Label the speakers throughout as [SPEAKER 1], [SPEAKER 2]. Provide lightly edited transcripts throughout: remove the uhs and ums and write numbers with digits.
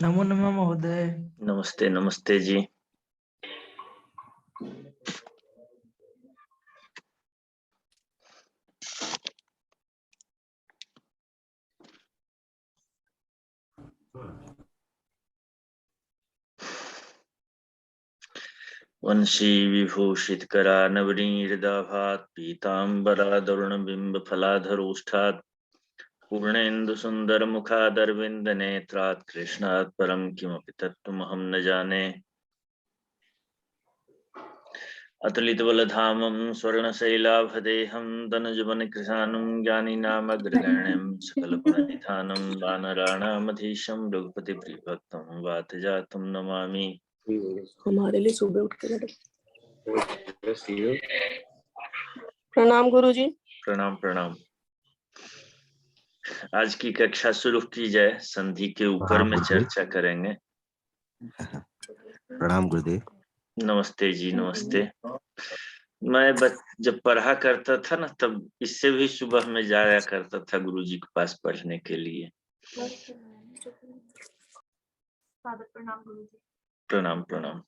[SPEAKER 1] नमो नमः महोदय।
[SPEAKER 2] नमस्ते नमस्ते जी। वंशी विभूषित करा नवनीरदाभात पीतांबरादरुण बिंब फलाधरोष्ठात् पूर्णेन्दु सुंदर मुखादरविंद नेत्रात् कृष्णात् परम किमपि तत्त्वमहं न जाने। अतुलित बलधामं स्वर्णशैलाभदेहं दनुजवनकृशानुं ज्ञानिनामग्रगण्यं सकलगुणनिधानं वानराणामधीशं रघुपतिप्रियभक्तं वातजातं नमामि।
[SPEAKER 3] हमारे लिए सुबह उठ के प्रणाम गुरुजी।
[SPEAKER 2] प्रणाम प्रणाम। आज की कक्षा शुरू की जाए। संधि के ऊपर में चर्चा करेंगे।
[SPEAKER 4] प्रणाम गुरुदेव।
[SPEAKER 2] नमस्ते जी नमस्ते। मैं जब पढ़ा करता था ना, तब इससे भी सुबह में जाया करता था गुरु जी के पास पढ़ने के लिए।
[SPEAKER 5] प्रणाम गुरुजी।
[SPEAKER 2] प्रणाम प्रणाम।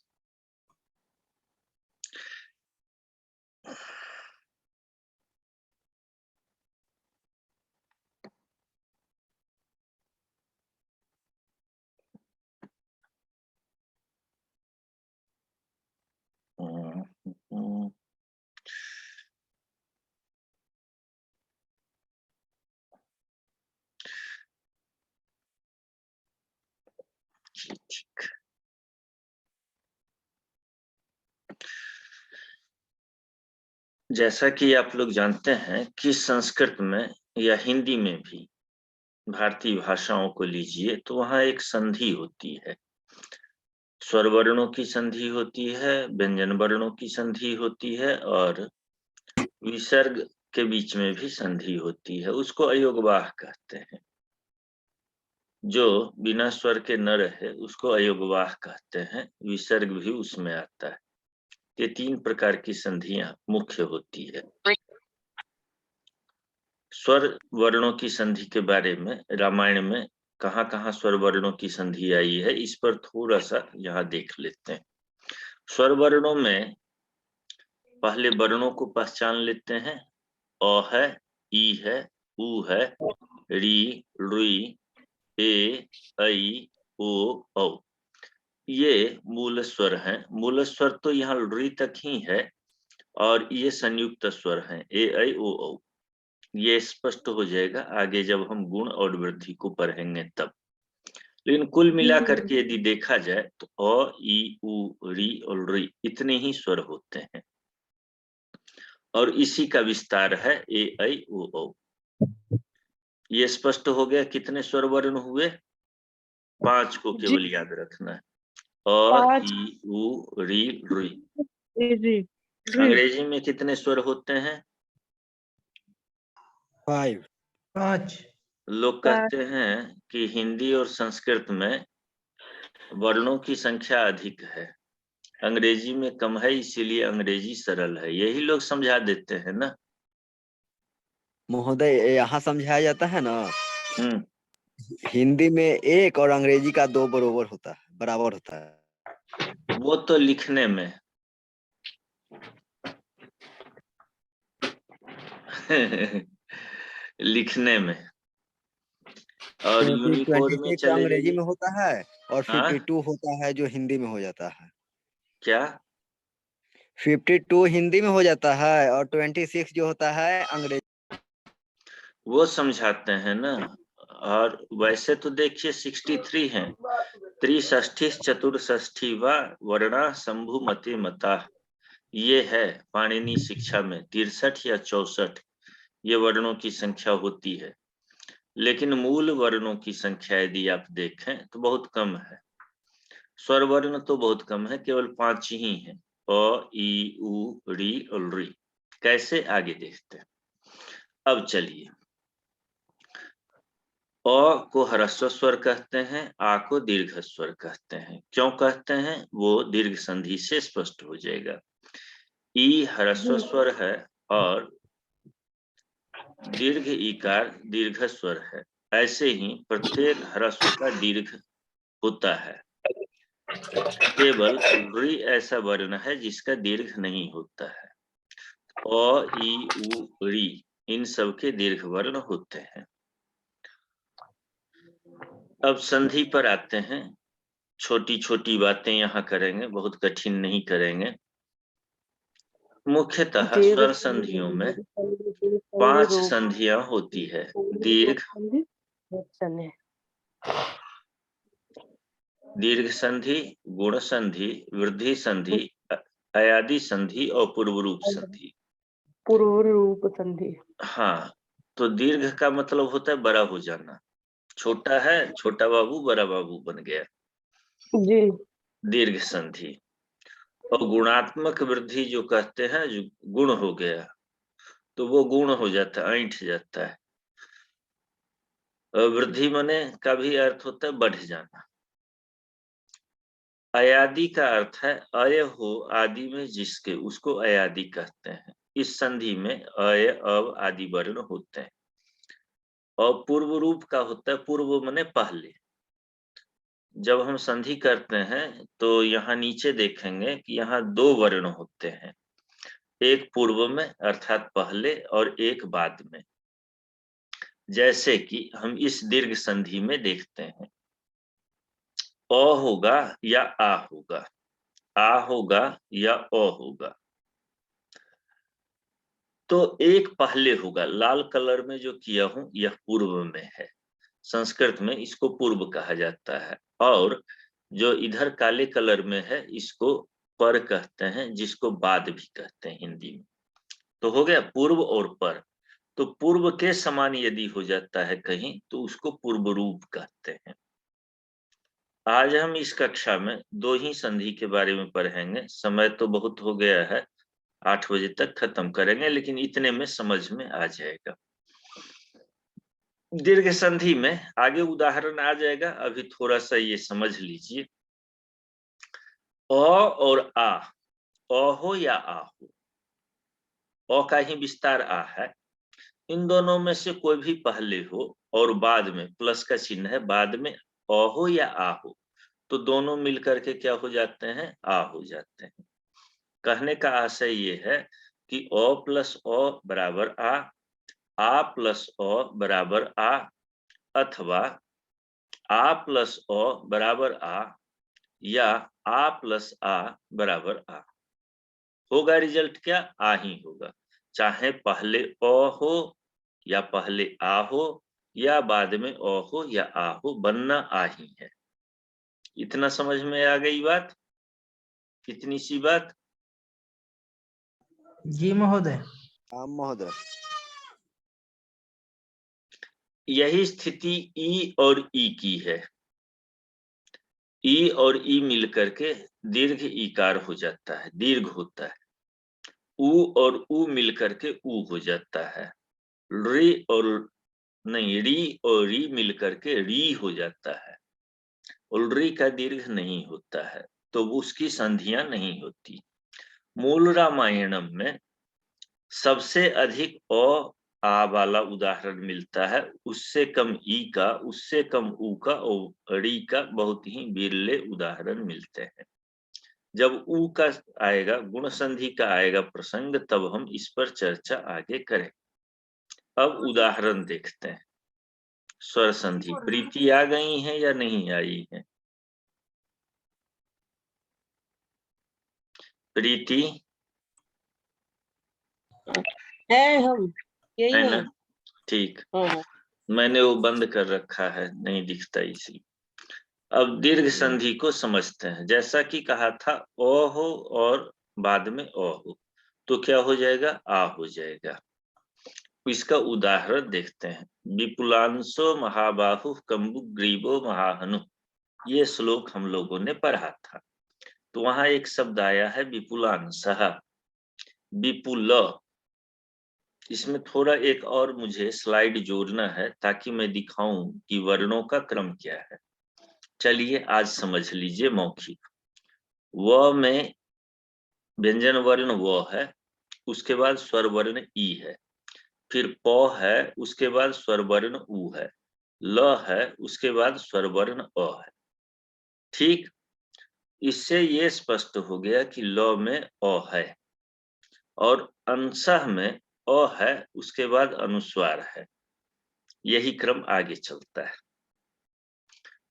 [SPEAKER 2] ठीक। जैसा कि आप लोग जानते हैं कि संस्कृत में या हिंदी में भी, भारतीय भाषाओं को लीजिए तो वहां एक संधि होती है। स्वर वर्णों की संधि होती है, व्यंजन वर्णों की संधि होती है और विसर्ग के बीच में भी संधि होती है। उसको अयोगवाह कहते हैं। जो बिना स्वर के न रहे उसको अयोगवाह कहते हैं। विसर्ग भी उसमें आता है। ये तीन प्रकार की संधियां मुख्य होती है। स्वर वर्णों की संधि के बारे में रामायण में कहाँ-कहाँ स्वर वर्णों की संधि आई है, इस पर थोड़ा सा यहाँ देख लेते हैं। स्वर वर्णों में पहले वर्णों को पहचान लेते हैं। अ है, ई है, उ है, री, रुई, ए, ऐ, ओ, औ। ये मूल स्वर हैं। मूल स्वर तो यहाँ री तक ही है और ये संयुक्त स्वर हैं, ए, ऐ, ओ, औ। ये स्पष्ट हो जाएगा आगे जब हम गुण और वृद्धि को पढ़ेंगे तब। लेकिन कुल मिलाकर के यदि देखा जाए तो अ, ई, उ, री और री इतने ही स्वर होते हैं और इसी का विस्तार है ए, ऐ, ओ, औ। ये स्पष्ट हो गया कितने स्वर वर्ण हुए? 5 को केवल याद रखना है। अ, ई, उ, री, री। अंग्रेजी में कितने स्वर होते हैं?
[SPEAKER 1] 5।
[SPEAKER 2] लोग कहते हैं कि हिंदी और संस्कृत में वर्णों की संख्या अधिक है, अंग्रेजी में कम है, इसीलिए अंग्रेजी सरल है। यही लोग समझा देते हैं ना
[SPEAKER 4] महोदय, यहाँ समझाया जाता है ना,
[SPEAKER 2] हिंदी
[SPEAKER 4] में 1 और अंग्रेजी का 2 बराबर होता है।
[SPEAKER 2] वो तो लिखने में लिखने में और यूनिकोड में
[SPEAKER 4] 26
[SPEAKER 2] चले
[SPEAKER 4] अंग्रेजी
[SPEAKER 2] जाइए।
[SPEAKER 4] में होता है और 52 होता है जो हिंदी में हो जाता है।
[SPEAKER 2] क्या?
[SPEAKER 4] 52 हिंदी में हो जाता है और 26 जो होता है अंग्रेजी।
[SPEAKER 2] वो समझाते हैं ना। और वैसे तो देखिए 63 हैं। त्रिष्ठी चतुर्ष्ठी व वर्णा शंभु मति मता, ये है पाणिनि शिक्षा में 63 या 64 ये वर्णों की संख्या होती है। लेकिन मूल वर्णों की संख्या यदि आप देखें तो बहुत कम है। स्वर वर्ण तो बहुत कम है, केवल 5 ही हैं, अ, ई, उ, री और री। कैसे, आगे देखते हैं। अब चलिए, अ को ह्रस्व स्वर कहते हैं, आ को दीर्घ स्वर कहते हैं। क्यों कहते हैं वो दीर्घ संधि से स्पष्ट हो जाएगा। ई ह्रस्व स्वर है और दीर्घ ईकार दीर्घ स्वर है। ऐसे ही प्रत्येक ह्रस्व का दीर्घ होता है। केवल री ऐसा वर्ण है जिसका दीर्घ नहीं होता है। अ, ई, उ, री इन सब के दीर्घ वर्ण होते हैं। अब संधि पर आते हैं। छोटी छोटी बातें यहाँ करेंगे, बहुत कठिन नहीं करेंगे। मुख्यतः स्वर संधियों में 5 संधियां होती है। दीर्घ संधि, गुण संधि, वृद्धि संधि, अयादि संधि और पूर्व रूप संधि।
[SPEAKER 3] पूर्व रूप संधि।
[SPEAKER 2] हाँ, तो दीर्घ का मतलब होता है बड़ा हो जाना। छोटा है, छोटा बाबू बड़ा बाबू बन गया,
[SPEAKER 3] जी।
[SPEAKER 2] दीर्घ संधि। और गुणात्मक वृद्धि जो कहते हैं, जो गुण हो गया तो वो गुण हो जाता है, ऐंठ जाता है। और वृद्धि मने का भी अर्थ होता है बढ़ जाना। अयादि का अर्थ है अय हो आदि में जिसके, उसको अयादि कहते हैं। इस संधि में अय, अव आदि वर्ण होते हैं। और पूर्व रूप का होता है, पूर्व मने पहले। जब हम संधि करते हैं तो यहाँ नीचे देखेंगे कि यहाँ 2 वर्ण होते हैं, एक पूर्व में अर्थात पहले और एक बाद में। जैसे कि हम इस दीर्घ संधि में देखते हैं, अ होगा या आ होगा, आ होगा या अ होगा। तो एक पहले होगा, लाल कलर में जो किया हूं यह पूर्व में है। संस्कृत में इसको पूर्व कहा जाता है। और जो इधर काले कलर में है इसको पर कहते हैं, जिसको बाद भी कहते हैं हिंदी में। तो हो गया पूर्व और पर। तो पूर्व के समान यदि हो जाता है कहीं तो उसको पूर्व रूप कहते हैं। आज हम इस कक्षा में 2 ही संधि के बारे में पढ़ेंगे। समय तो बहुत हो गया है, 8 बजे तक खत्म करेंगे, लेकिन इतने में समझ में आ जाएगा। दीर्घ संधि में आगे उदाहरण आ जाएगा, अभी थोड़ा सा ये समझ लीजिए। अ और आ, अ हो या आ हो, अ का ही विस्तार आ है। इन दोनों में से कोई भी पहले हो और बाद में प्लस का चिन्ह है, बाद में अ हो या आ हो, तो दोनों मिलकर के क्या हो जाते हैं, आ हो जाते हैं। कहने का आशय ये है कि अ प्लस अ बराबर आ प्लस अ बराबर आ, अथवा आ प्लस अ बराबर आ, या आ प्लस आ बराबर आ। होगा रिजल्ट क्या, आ ही होगा। चाहे पहले अ हो या पहले आ हो या बाद में अ हो या आ हो, बनना आ ही है। इतना समझ में आ गई बात, कितनी सी बात।
[SPEAKER 1] जी महोदय।
[SPEAKER 4] महोदय।
[SPEAKER 2] यही स्थिति ई और ई की है। ई और ई मिलकर के दीर्घ ईकार हो जाता है, दीर्घ होता है। उ और उ मिलकर के उ हो जाता है। री और नहीं, री और री मिलकर के री हो जाता है। उलरी का दीर्घ नहीं होता है, तो उसकी संधियां नहीं होती। मूल रामायणम में सबसे अधिक अ आ वाला उदाहरण मिलता है, उससे कम ई का, उससे कम उ का और री का बहुत ही विरले उदाहरण मिलते हैं। जब उ का आएगा, गुण संधि का आएगा प्रसंग, तब हम इस पर चर्चा आगे करें। अब उदाहरण देखते हैं। स्वर संधि, प्रीति आ गई है या नहीं आई है? प्रीति
[SPEAKER 3] है, हम यही
[SPEAKER 2] है
[SPEAKER 3] है।
[SPEAKER 2] ना? ठीक,
[SPEAKER 3] हाँ।
[SPEAKER 2] मैंने वो बंद कर रखा है, नहीं दिखता इसी। अब दीर्घ संधि को समझते हैं। जैसा कि कहा था ओ हो और बाद में ओ हो, तो क्या हो जाएगा, आ हो जाएगा। इसका उदाहरण देखते हैं। विपुलांशो महाबाहु कंबु ग्रीवो महाहनु, ये श्लोक हम लोगों ने पढ़ा था। तो वहां एक शब्द आया है विपुलांशः, विपुल। इसमें थोड़ा एक और मुझे स्लाइड जोड़ना है ताकि मैं दिखाऊं कि वर्णों का क्रम क्या है। चलिए आज समझ लीजिए। मौखिक व में व्यंजन वर्ण व है, उसके बाद स्वर वर्ण ई है, फिर प है, उसके बाद स्वर वर्ण उ है, ल है, उसके बाद स्वर वर्ण अ है। ठीक, इससे ये स्पष्ट हो गया कि लौ में अ है और अंशः में अ है, उसके बाद अनुस्वार है। यही क्रम आगे चलता है।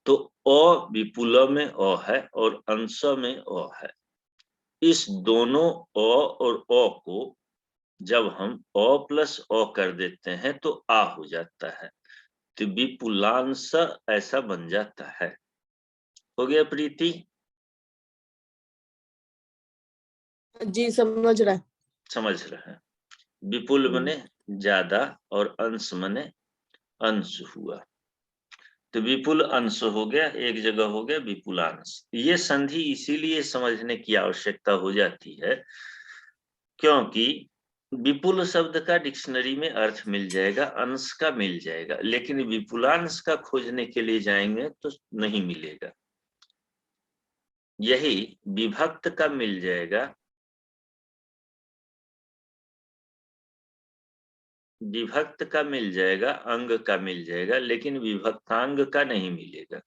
[SPEAKER 2] तो अ विपुल में अ है और अंश में अ है। इस दोनों अ और अ को जब हम अ प्लस अ कर देते हैं तो आ हो जाता है, तो विपुलांश ऐसा बन जाता है। हो गया प्रीति?
[SPEAKER 3] जी समझ रहा है।
[SPEAKER 2] समझ रहे हैं। विपुल मने ज्यादा और अंश मने अंश हुआ, तो विपुल अंश हो गया, एक जगह हो गया विपुलांश। ये संधि इसीलिए समझने की आवश्यकता हो जाती है क्योंकि विपुल शब्द का डिक्शनरी में अर्थ मिल जाएगा, अंश का मिल जाएगा, लेकिन विपुलांश का खोजने के लिए जाएंगे तो नहीं मिलेगा। यही विभक्त का मिल जाएगा, विभक्त का मिल जाएगा, अंग का मिल जाएगा, लेकिन विभक्तांग का नहीं मिलेगा।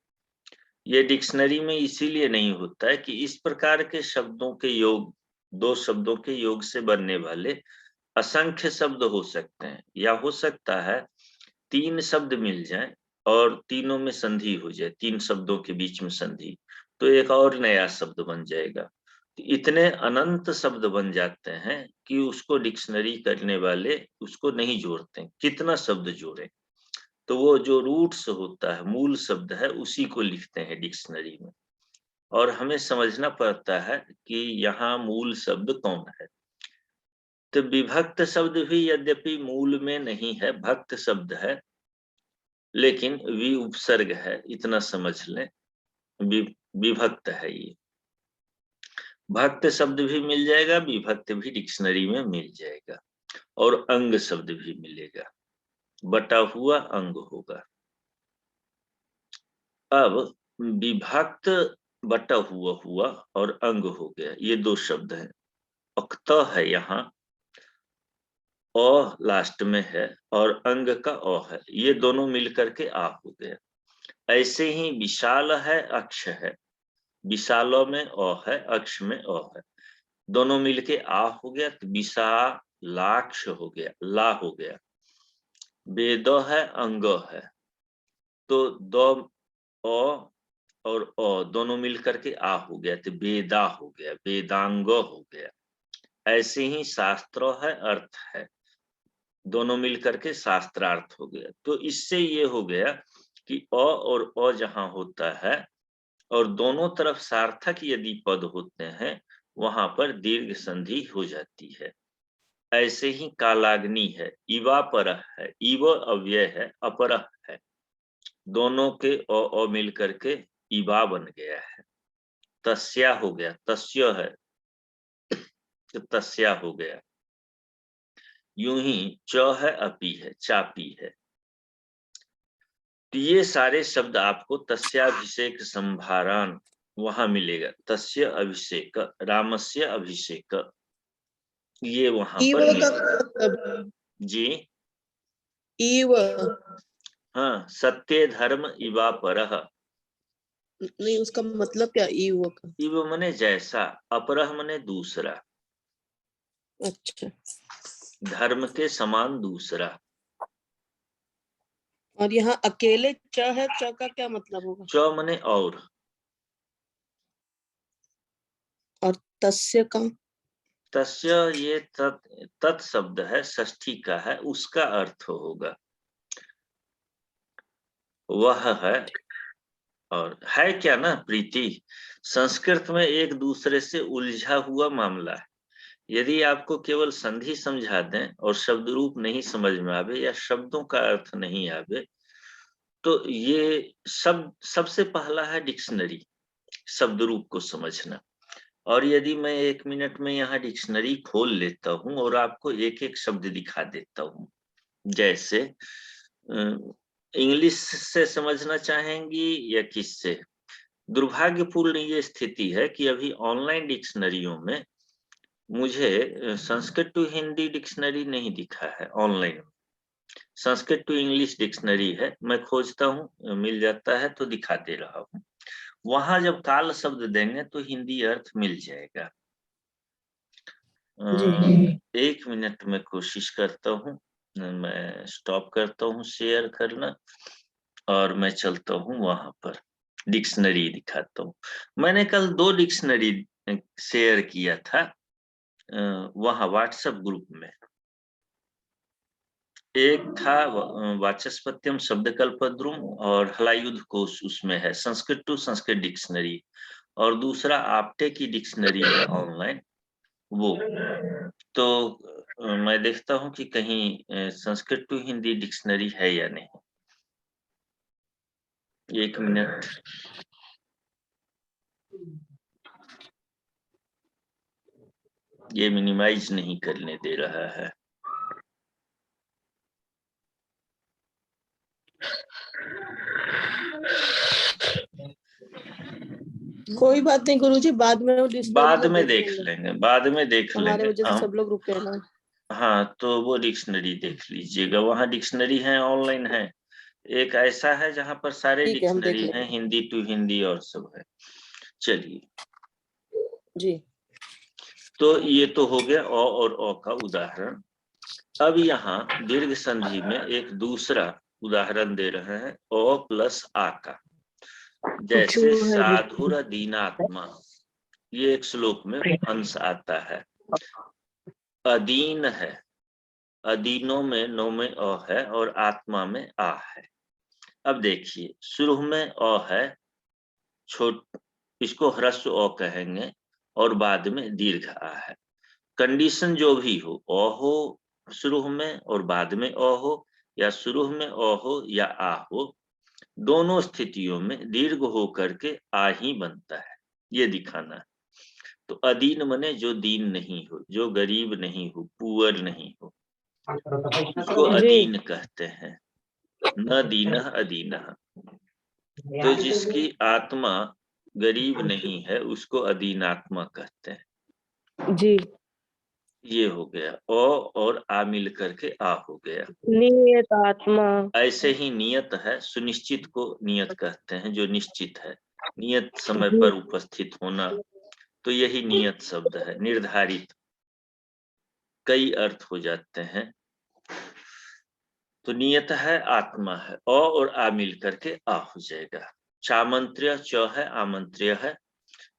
[SPEAKER 2] ये डिक्शनरी में इसीलिए नहीं होता है कि इस प्रकार के शब्दों के योग, दो शब्दों के योग से बनने वाले असंख्य शब्द हो सकते हैं, या हो सकता है तीन शब्द मिल जाएं और तीनों में संधि हो जाए, तीन शब्दों के बीच में संधि, तो एक और नया शब्द बन जाएगा। तो इतने अनंत शब्द बन जाते हैं कि उसको डिक्शनरी करने वाले उसको नहीं जोड़ते, कितना शब्द जोड़े। तो वो जो रूट्स होता है, मूल शब्द है, उसी को लिखते हैं डिक्शनरी में। और हमें समझना पड़ता है कि यहाँ मूल शब्द कौन है। तो विभक्त शब्द भी यद्यपि मूल में नहीं है, भक्त शब्द है, लेकिन वि उपसर्ग है, इतना समझ लें, विभक्त है ये। भक्त शब्द भी मिल जाएगा, विभक्त भी डिक्शनरी में मिल जाएगा, और अंग शब्द भी मिलेगा, बटा हुआ अंग होगा। अब विभक्त बटा हुआ और अंग हो गया, ये दो शब्द हैं। अक्त है यहाँ, अ लास्ट में है, और अंग का अ है, ये दोनों मिलकर के आ हो गया। ऐसे ही विशाल है, अक्ष है, विशालों में अ है, अक्ष में अ है, दोनों मिलके आ हो गया, तो विशालाक्ष हो गया, ला हो गया। वेद है, अंग है, तो दो अ और अ दोनों मिलकर के आ हो गया, तो वेदा हो गया, वेदांग हो गया। ऐसे ही शास्त्र है, अर्थ है, दोनों मिलकर के शास्त्रार्थ हो गया। तो इससे ये हो गया कि अ और अ जहां होता है और दोनों तरफ सार्थक यदि पद होते हैं, वहां पर दीर्घ संधि हो जाती है। ऐसे ही कालाग्नि है, इवा परह है, इव अव्यय है, अपरह है, दोनों के अ मिल करके इवा बन गया है। तस्या हो गया, तस्य है तो तस्या हो गया। यूं ही च है, अपी है, चापी है। तो ये सारे शब्द आपको तस्याभिषेक संभारान वहां मिलेगा, तस्य अभिषेक, रामस्य अभिषेक, ये वहां
[SPEAKER 3] ईव
[SPEAKER 2] पर
[SPEAKER 3] का
[SPEAKER 2] मिलेगा।
[SPEAKER 3] मतलब
[SPEAKER 2] जी
[SPEAKER 3] ईव
[SPEAKER 2] हाँ, सत्य धर्म इवा परह।
[SPEAKER 3] नहीं, उसका मतलब क्या ईव का?
[SPEAKER 2] इव मने जैसा, अपरह मने दूसरा,
[SPEAKER 3] अच्छा,
[SPEAKER 2] धर्म के समान दूसरा।
[SPEAKER 3] और यहाँ अकेले च है, च का क्या मतलब होगा?
[SPEAKER 2] च मने और
[SPEAKER 3] तस्य का?
[SPEAKER 2] तस्य ये तत् शब्द है, षष्ठी का है, उसका अर्थ होगा वह है। और है क्या ना प्रीति, संस्कृत में एक दूसरे से उलझा हुआ मामला है। यदि आपको केवल संधि समझा दें और शब्द रूप नहीं समझ में आवे या शब्दों का अर्थ नहीं आवे, तो ये सबसे पहला है डिक्शनरी, शब्द रूप को समझना। और यदि मैं 1 मिनट में यहाँ डिक्शनरी खोल लेता हूँ और आपको एक एक शब्द दिखा देता हूँ, जैसे इंग्लिश से समझना चाहेंगी या किससे? दुर्भाग्यपूर्ण ये स्थिति है कि अभी ऑनलाइन डिक्शनरियों में मुझे संस्कृत टू हिंदी डिक्शनरी नहीं दिखा है online. Sanskrit to English dictionary है, मैं खोजता हूँ, मिल जाता है तो दिखा दे रहा हूँ। वहां जब काल शब्द देंगे तो हिंदी अर्थ मिल जाएगा। एक मिनट में कोशिश करता हूँ, मैं स्टॉप करता हूँ शेयर करना और मैं चलता हूँ वहां पर डिक्शनरी दिखाता हूँ। मैंने कल 2 डिक्शनरी शेयर किया था वहां व्हाट्सएप ग्रुप में। एक था वाचस्पत्यम शब्दकल्पद्रुम और हलायुध कोश उसमें है, संस्कृत टू संस्कृत डिक्शनरी, और दूसरा आपटे की डिक्शनरी है ऑनलाइन वो। तो मैं देखता हूं कि कहीं संस्कृत टू हिंदी डिक्शनरी है या नहीं। 1 मिनट। ये मिनिमाइज नहीं करने दे रहा है।
[SPEAKER 3] कोई बात नहीं गुरुजी, बाद में
[SPEAKER 2] बाद में देख लेंगे, बाद में देख
[SPEAKER 3] हमारे
[SPEAKER 2] लेंगे
[SPEAKER 3] वजह से
[SPEAKER 2] हम।
[SPEAKER 3] सब लोग रुके हैं ना।
[SPEAKER 2] हाँ, तो वो डिक्शनरी देख लीजिएगा, वहाँ डिक्शनरी है ऑनलाइन है। एक ऐसा है जहाँ पर सारे
[SPEAKER 3] ठीक है, हम देख
[SPEAKER 2] डिक्शनरी हैं,
[SPEAKER 3] लेंगे
[SPEAKER 2] हिंदी टू हिंदी और सब है। चलिए,
[SPEAKER 3] जी।
[SPEAKER 2] तो ये तो हो गया अ और अ का उदाहरण। अब यहाँ दीर्घ संधि में एक दूसरा उदाहरण दे रहे हैं अ प्लस आ का। जैसे साधुर दीनात्मा, ये एक श्लोक में अंश आता है। अदीन है, अदीनों में नो में अ है और आत्मा में आ है। अब देखिए, शुरू में अ है, इसको ह्रस्व अ कहेंगे और बाद में दीर्घ आ है। कंडीशन जो भी हो, अ हो शुरू में और बाद में अ हो, या शुरू में अ हो या आ हो, दोनों स्थितियों में दीर्घ हो करके आ ही बनता है, ये दिखाना है। तो अदीन मने जो दीन नहीं हो, जो गरीब नहीं हो, पुअर नहीं हो, उसको अदीन कहते हैं। न दीनः अदीनः। तो जिसकी आत्मा गरीब नहीं है उसको अदीनात्मा कहते हैं
[SPEAKER 6] जी।
[SPEAKER 2] ये हो गया। ओ और आ मिल करके आ हो गया।
[SPEAKER 6] नियत आत्मा।
[SPEAKER 2] ऐसे ही नियत है, सुनिश्चित को नियत कहते हैं, जो निश्चित है, नियत समय पर उपस्थित होना, तो यही नियत शब्द है। निर्धारित, कई अर्थ हो जाते हैं। तो नियत है, आत्मा है, अ और आ मिल करके आ हो जाएगा। चामंत्र्य च है, आमंत्र्य है।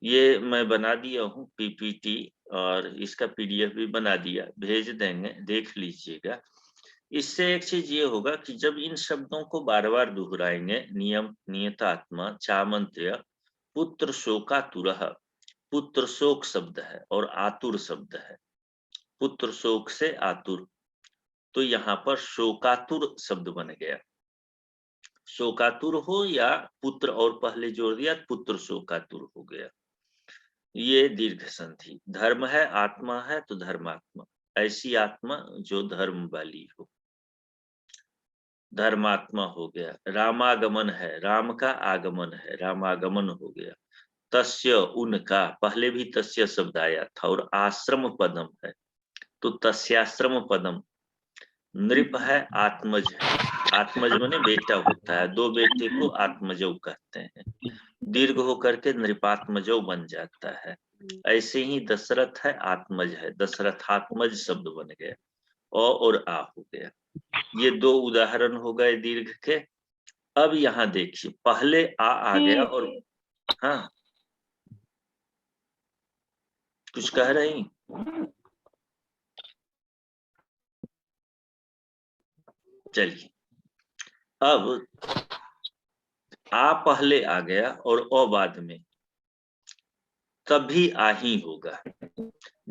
[SPEAKER 2] ये मैं बना दिया हूँ पीपीटी और इसका पीडीएफ भी बना दिया, भेज देंगे, देख लीजिएगा। इससे एक चीज ये होगा कि जब इन शब्दों को बार बार दोहराएंगे, नियम, नियतात्मा, चामंत्र्य, पुत्र शोकातुरः, पुत्र शोक शब्द है और आतुर शब्द है, पुत्र शोक से आतुर, तो यहाँ पर शोकातुर शब्द बन गया। शोकातुर हो या पुत्र और पहले जोड़ दिया, पुत्र शोकातुर हो गया। ये दीर्घ संधि। धर्म है, आत्मा है, तो धर्मात्मा, ऐसी आत्मा जो धर्म वाली हो, धर्मात्मा हो गया। रामागमन है, राम का आगमन है, रामागमन हो गया। तस्य, उनका, पहले भी तस्य शब्द आया था, और आश्रम पदम है तो तस्याश्रम पदम। नृप है, आत्मज है, आत्मज माने बेटा होता है, 2 बेटे को आत्मजौ कहते हैं, दीर्घ होकर के नृपात्मजौ बन जाता है। ऐसे ही दशरथ है, आत्मज है, दशरथात्मज शब्द बन गया, अ और आ हो गया। ये 2 उदाहरण हो गए दीर्घ के। अब यहाँ देखिए, पहले आ गया और हाँ, कुछ कह रही? चलिए, अब आ पहले आ गया और अ बाद में, तब भी आ ही होगा।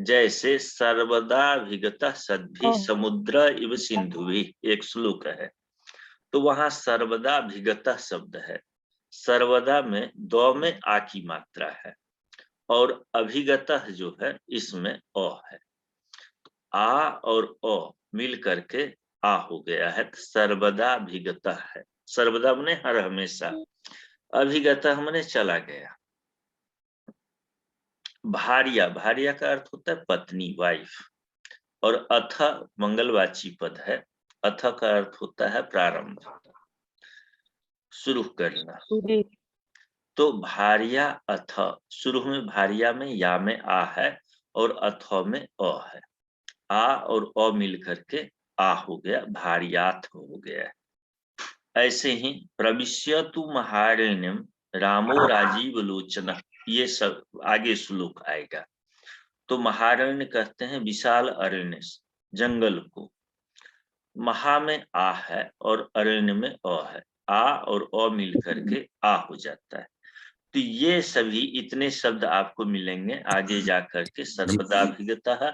[SPEAKER 2] जैसे सर्वदा विगत सद्भि समुद्र इव सिंधु भी एक श्लोक है, तो वहां सर्वदा विगत शब्द है। सर्वदा में दो में आ की मात्रा है और अभिगत जो है इसमें अ है। आ और अ मिल करके आ हो गया है, सर्वदा अभिगत है। सर्वदा मने हर हमेशा, अभिगत मने चला गया। भार्या, भार्या का अर्थ होता है पत्नी, वाइफ, और अथ मंगलवाची पद है, अथ का अर्थ होता है प्रारंभ, शुरू करना।
[SPEAKER 6] जी।
[SPEAKER 2] तो भारिया अथ, शुरू में भारिया में या में आ है और अथ में अ है। आ और अ मिल करके आ हो गया, भारियाथ हो गया। ऐसे ही प्रविश्यतु महारण्यम रामो राजीव लोचन, ये सब आगे श्लोक आएगा। तो महारण्य कहते हैं विशाल अरण्य, जंगल को। महा में आ है और अरण्य में अ है, आ और अ मिल करके आ हो जाता है। तो ये सभी इतने शब्द आपको मिलेंगे आगे जा करके, सर्वदाभिगतः,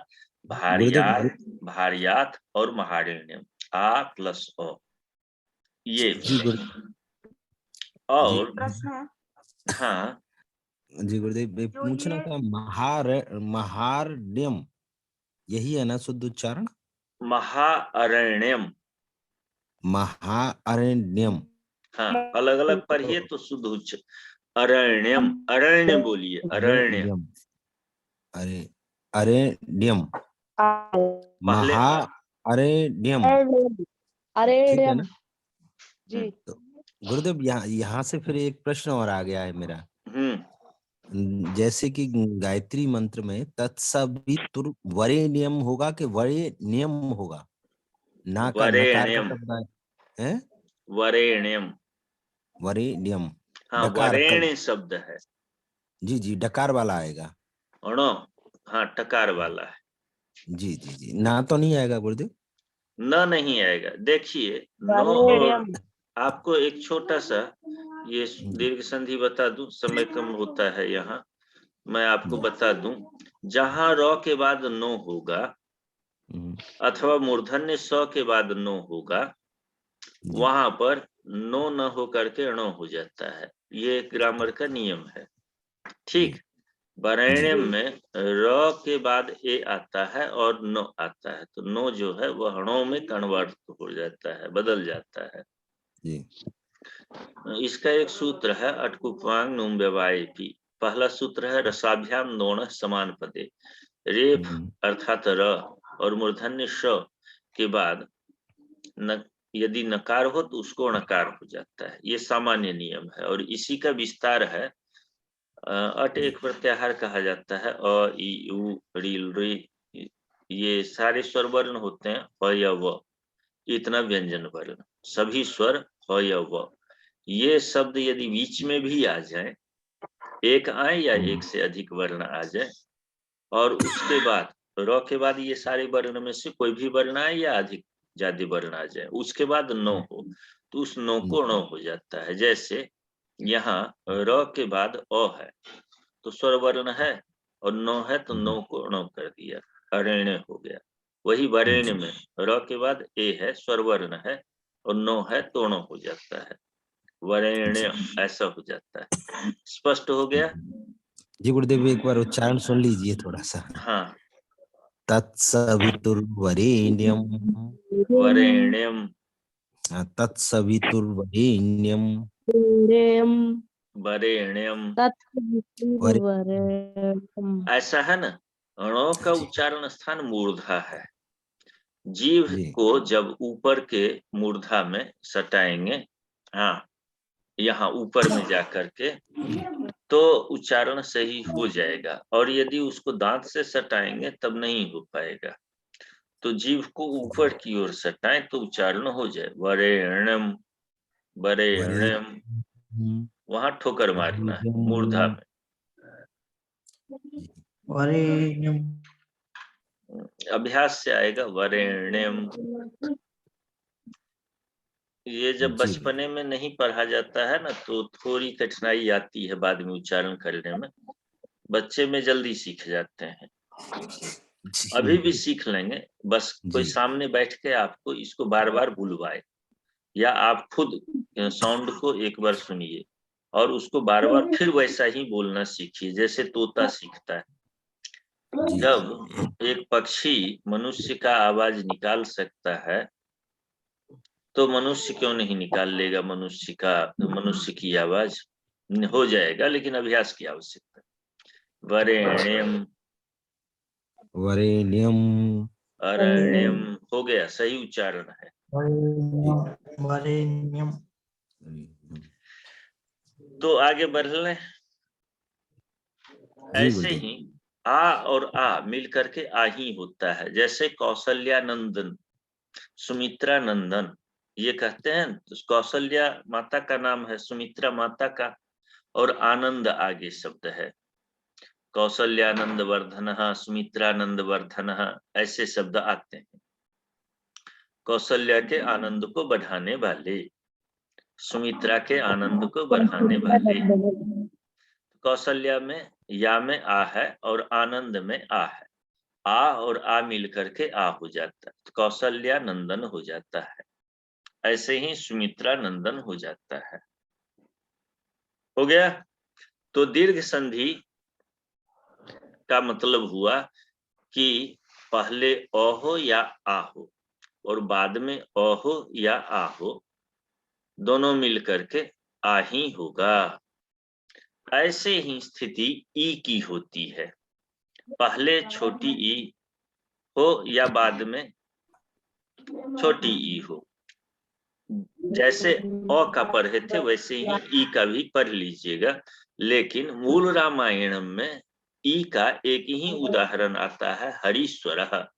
[SPEAKER 2] भारियात, भारियात और महारण्यम, आ प्लस अ, ये
[SPEAKER 6] जी
[SPEAKER 2] और
[SPEAKER 5] प्रश्न है
[SPEAKER 2] हाँ
[SPEAKER 6] जी गुरुदेव,
[SPEAKER 5] जो
[SPEAKER 6] पूछना
[SPEAKER 5] ये
[SPEAKER 6] था, महारण्यम यही है ना शुद्ध उच्चारण?
[SPEAKER 2] महाअरण्यम,
[SPEAKER 6] महाअरण्यम।
[SPEAKER 2] हाँ अलग अलग पढ़िए तो शुद्ध उच्च। अरण्यम, अरण्य बोलिए, अरण्य।
[SPEAKER 6] अरण्यम, अरे अरण्यम,
[SPEAKER 2] पहले
[SPEAKER 6] महाअरण्यम,
[SPEAKER 3] अरे
[SPEAKER 6] ठीक है ना?
[SPEAKER 3] जी
[SPEAKER 6] तो गुरुदेव यहाँ से फिर एक प्रश्न और आ गया है मेरा। जैसे कि गायत्री मंत्र में तत्सवितुर वरेण्यम होगा कि वरेण्यम होगा? ना का नकार का
[SPEAKER 2] वरेण्यम,
[SPEAKER 6] शब्द है?
[SPEAKER 2] वरेण्यम,
[SPEAKER 6] वरेण्यम,
[SPEAKER 2] हाँ
[SPEAKER 6] डकार
[SPEAKER 2] वरेण्य शब्द है।
[SPEAKER 6] जी जी, डकार वाला आएगा।
[SPEAKER 2] अणो, हाँ टकार वाला है।
[SPEAKER 6] जी जी जी, ना तो नहीं आएगा गुरुदेव?
[SPEAKER 2] न नहीं आएगा। देखिए नो, और आपको एक छोटा सा ये दीर्घ संधि बता दूं, समय कम होता है यहाँ, मैं आपको बता दूं। जहां र के बाद नो होगा अथवा मूर्धन्य स के बाद नो होगा, वहां पर नो न हो करके अणो हो जाता है। ये ग्रामर का नियम है, ठीक। वरेण्यम में र के बाद ए आता है और नो आता है, तो नो जो है वह अणो में कन्वर्ट हो जाता है, बदल जाता है।
[SPEAKER 6] जी।
[SPEAKER 2] इसका एक सूत्र है अटकुपांग नुम व्यवायपी। पहला सूत्र है रसाभ्याम नोण समान पदे, रेफ अर्थात र और मूर्धन्य श के बाद न, यदि नकार हो तो उसको णकार हो जाता है। ये सामान्य नियम है और इसी का विस्तार है। अट एक प्रत्याहार कहा जाता है, अ ई उ रील री, ये सारे स्वर वर्ण होते हैं, अ या व, इतना व्यंजन वर्ण, सभी स्वर ह या व। ये शब्द यदि बीच में भी आ जाए, एक आए या एक से अधिक वर्ण आ जाए, और उसके बाद र के बाद ये सारे वर्ण में से कोई भी वर्ण आए या अधिक ज्यादा वर्ण आ जाए, उसके बाद नो हो, तो उस नो को णो हो जाता है। जैसे यहाँ र के बाद अ है तो स्वर वर्ण है, और नो है तो नो को णो कर दिया, अरण्य हो गया। वही वरेण्य में र के बाद ए है, स्वर वर्ण है, और नो है तो णो हो जाता है, वरेण्य ऐसा हो जाता है। स्पष्ट हो गया?
[SPEAKER 6] जी गुरुदेव, एक बार उच्चारण सुन लीजिए थोड़ा सा।
[SPEAKER 2] हाँ,
[SPEAKER 6] तत्सवितुर्वरेण्यम,
[SPEAKER 2] वरेण्यम,
[SPEAKER 6] तत्सवितुर्वरेण्यम,
[SPEAKER 2] वरेण्यम,
[SPEAKER 3] वरेण्यम।
[SPEAKER 2] ऐसा है ना। अणो का उच्चारण स्थान मूर्धा है। जीव
[SPEAKER 6] जी
[SPEAKER 2] को जब ऊपर के मूर्धा में सटाएंगे, हाँ यहाँ ऊपर में जा करके, तो उच्चारण सही हो जाएगा, और यदि उसको दांत से सटाएंगे तब नहीं हो पाएगा। तो जीव को ऊपर की ओर सटाएं तो उच्चारण हो जाए, वरेण्यम, वरेण्यम। वहां ठोकर मारना है मूर्धा में।
[SPEAKER 1] वरेण्यम।
[SPEAKER 2] अभ्यास से आएगा वरेण्यम। ये जब
[SPEAKER 6] जी
[SPEAKER 2] बचपने में नहीं पढ़ा जाता है ना, तो थोड़ी कठिनाई आती है बाद में उच्चारण करने में। बच्चे में जल्दी सीख जाते हैं, अभी भी सीख लेंगे, बस कोई
[SPEAKER 6] जी
[SPEAKER 2] सामने बैठ के आपको इसको बार बार बुलवाए, या आप खुद साउंड को एक बार सुनिए और उसको बार बार फिर वैसा ही बोलना सीखिए जैसे तोता सीखता है।
[SPEAKER 6] जी
[SPEAKER 2] जब एक पक्षी मनुष्य का आवाज निकाल सकता है, तो मनुष्य क्यों नहीं निकाल लेगा मनुष्य की आवाज? हो जाएगा, लेकिन अभ्यास की आवश्यकता है। वरेण्यम,
[SPEAKER 6] वरेण्यम,
[SPEAKER 2] अरण्यम हो गया, सही उच्चारण है।
[SPEAKER 1] वरेण्यम।
[SPEAKER 2] तो आगे बढ़ लें।
[SPEAKER 6] जी
[SPEAKER 2] ऐसे
[SPEAKER 6] गुरुदेव।
[SPEAKER 2] ही आ और आ मिल करके आ ही होता है। जैसे कौशल्या नंदन, सुमित्रा नंदन, ये कहते हैं कौशल्या माता का नाम है, सुमित्रा माता का, और आनंद आगे शब्द है। कौशल्यानंद वर्धनः, सुमित्रानंद वर्धनः, ऐसे शब्द आते हैं। कौशल्या के आनंद को बढ़ाने वाले, सुमित्रा के आनंद को बढ़ाने वाले। कौशल्या में या में आ है और आनंद में आ है। आ और आ मिल करके आ हो जाता है, तो कौशल्या नंदन हो जाता है। ऐसे ही सुमित्रा नंदन हो जाता है। हो गया। तो दीर्घ संधि का मतलब हुआ कि पहले अ हो या आ हो और बाद में अ हो या आ हो, दोनों मिल करके आ ही होगा। ऐसे ही स्थिति ई की होती है। पहले छोटी ई हो या बाद में छोटी ई हो। जैसे अ का पढ़े थे वैसे ही ई का भी पढ़ लीजिएगा। लेकिन मूल रामायण में ई का एक ही उदाहरण आता है, हरीश्वर।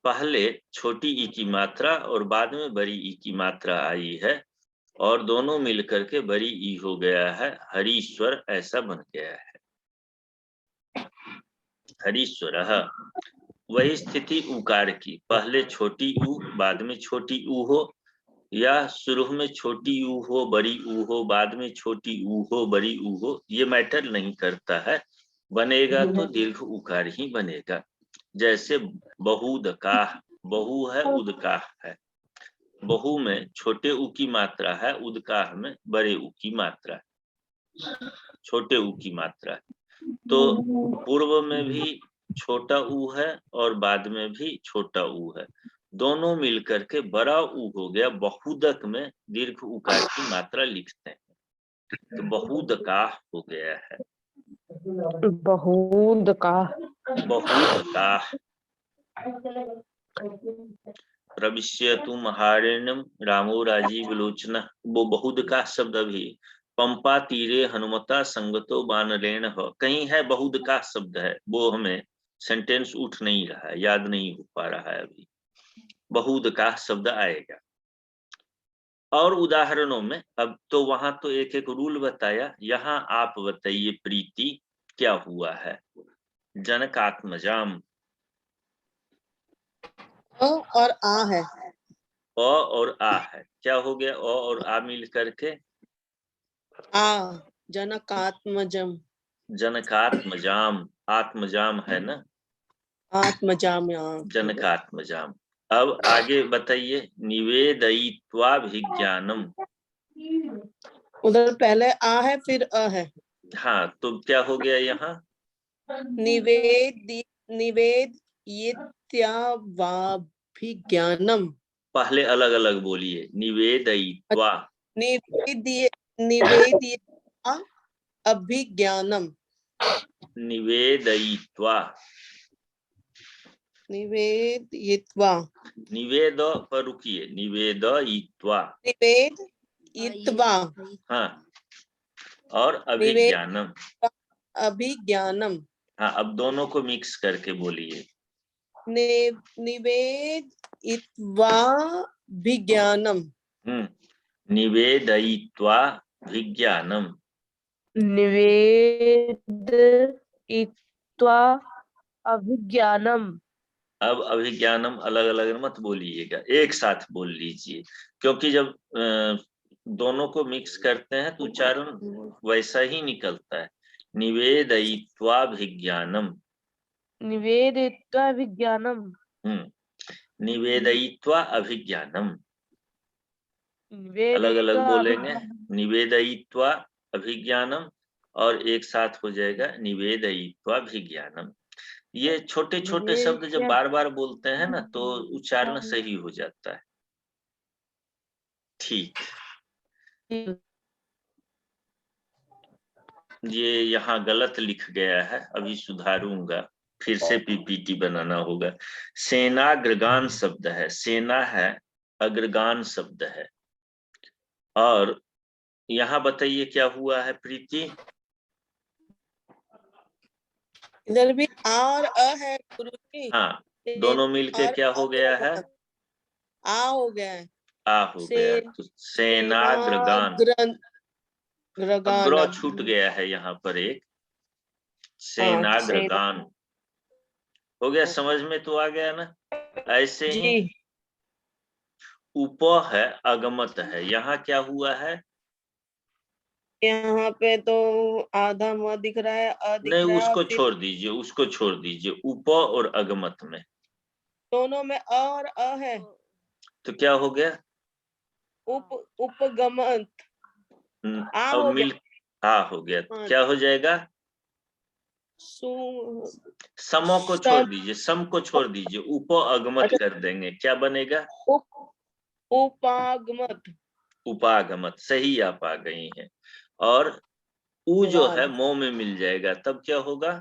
[SPEAKER 2] पहले छोटी ई की मात्रा और बाद में बड़ी ई की मात्रा आई है और दोनों मिलकर के बड़ी ई हो गया है, हरीश्वर ऐसा बन गया है, हरीश्वर। वही स्थिति उकार की, पहले छोटी ऊ बाद में छोटी ऊ हो, या शुरू में छोटी ऊ हो बड़ी ऊ हो, बाद में छोटी ऊ हो बड़ी ऊ हो, ये मैटर नहीं करता है, बनेगा तो दीर्घ उकार ही बनेगा। जैसे बहुदकाह, बहु है उदकाह है, बहु में छोटे ऊ की मात्रा है, उदकाह में बड़े ऊ की मात्रा है, छोटे ऊ की मात्रा है। तो पूर्व में भी छोटा ऊ है और बाद में भी छोटा ऊ है, दोनों मिलकर के बड़ा ऊ हो गया। बहुदक में दीर्घ उकार की मात्रा लिखते हैं, तो बहुदकाह हो गया है,
[SPEAKER 3] बहुदकाह।
[SPEAKER 2] बहुदकाह। प्रविश्यतु महारण्यम रामो राजीव लोचन, वो बहुदकाह शब्द अभी पंपा तीरे हनुमता संगतो वानरेण हो, कहीं है बहुदकाह शब्द है, वो हमें सेंटेंस उठ नहीं रहा है, याद नहीं हो पा रहा है अभी। बहुदकाह शब्द आएगा। और उदाहरणों में अब तो वहां तो एक एक रूल बताया, यहाँ आप बताइए प्रीति क्या हुआ है। जनकात्मजाम,
[SPEAKER 3] अ और आ है,
[SPEAKER 2] अ और आ है, क्या हो गया, अ और आ मिल करके
[SPEAKER 3] आ। जनकात्मजम,
[SPEAKER 2] जनकात्मजाम, आत्मजाम है ना,
[SPEAKER 3] आत्मजाम।
[SPEAKER 2] जनकात्मजाम। अब आगे बताइए, निवेदयित्वाभिज्ञानम।
[SPEAKER 3] उधर पहले आ है फिर अ है।
[SPEAKER 2] हाँ, तो क्या हो गया यहाँ,
[SPEAKER 3] निवेदित्वाभिज्ञानम।
[SPEAKER 2] पहले अलग अलग बोलिए, निवेदयित्वा,
[SPEAKER 3] निवेदित्वा अभिज्ञानम,
[SPEAKER 2] निवेदयित्वा,
[SPEAKER 3] निवेदित्वा,
[SPEAKER 2] निवेद पर रुकिए, निवेदयित्वा,
[SPEAKER 3] निवेदित्वा,
[SPEAKER 2] हाँ, और अभिज्ञानम,
[SPEAKER 3] अभिज्ञानम।
[SPEAKER 2] हाँ, अब दोनों को मिक्स करके बोलिए,
[SPEAKER 3] निवेदित्वाभिज्ञानम,
[SPEAKER 2] निवेदयित्वाभिज्ञानम,
[SPEAKER 3] निवेदित्वा अभिज्ञानम।
[SPEAKER 2] अब अभिज्ञानम अलग अलग मत बोलिएगा, एक साथ बोल लीजिए, क्योंकि जब दोनों को मिक्स करते हैं तो उच्चारण वैसा ही निकलता है। निवेदयित्वाभिज्ञानम,
[SPEAKER 3] निवेदित्वाभिज्ञानम,
[SPEAKER 2] निवेदयित्वा अभिज्ञानम, अलग अलग बोलेंगे, निवेदयित्वा अभिज्ञानम और एक साथ हो जाएगा निवेदयित्वाभिज्ञानम। ये छोटे छोटे शब्द जब बार बार बोलते हैं ना तो उच्चारण सही हो जाता है। ठीक, ये यहाँ गलत लिख गया है, अभी सुधारूंगा, फिर से पीपीटी बनाना होगा। सेनाग्रगान शब्द है, सेना है, अग्रगान शब्द है, और यहाँ बताइए क्या हुआ है प्रीति?
[SPEAKER 3] इधर भी आ और अ है गुरुजी।
[SPEAKER 2] हाँ, दोनों मिलके क्या हो गया है?
[SPEAKER 3] आ हो गया है।
[SPEAKER 2] आ हो गया। तो सेनाग्रगान। अब
[SPEAKER 3] ग्रगान।
[SPEAKER 2] ग्रह छूट गया है यहाँ पर एक, सेनाग्रगान हो गया। समझ में तो आ गया ना? ऐसे ही
[SPEAKER 3] जी
[SPEAKER 2] उप है, अगमत है। यहाँ क्या हुआ है?
[SPEAKER 3] यहाँ पे तो आधा म दिख रहा है, अ दिख
[SPEAKER 2] नहीं,
[SPEAKER 3] रहा है, और
[SPEAKER 2] उसको
[SPEAKER 3] फिर
[SPEAKER 2] छोड़ दीजिए, उसको छोड़ दीजिए। उप और अगमत में
[SPEAKER 3] दोनों में अ और अ है।
[SPEAKER 2] तो क्या हो गया?
[SPEAKER 3] उपगमन आ
[SPEAKER 2] अब
[SPEAKER 3] हो
[SPEAKER 2] मिल आ हो गया।
[SPEAKER 3] हाँ।
[SPEAKER 2] क्या हो जाएगा?
[SPEAKER 3] सु
[SPEAKER 2] समों को छोड़
[SPEAKER 3] सम
[SPEAKER 2] दीजिए, सम को छोड़ दीजिए, उप अगमत
[SPEAKER 3] अच्छा
[SPEAKER 2] कर देंगे। क्या बनेगा?
[SPEAKER 3] उप उपागमत।
[SPEAKER 2] उपागमत। सही आप आ गई हैं। और उ जो है मोह में मिल जाएगा, तब क्या होगा?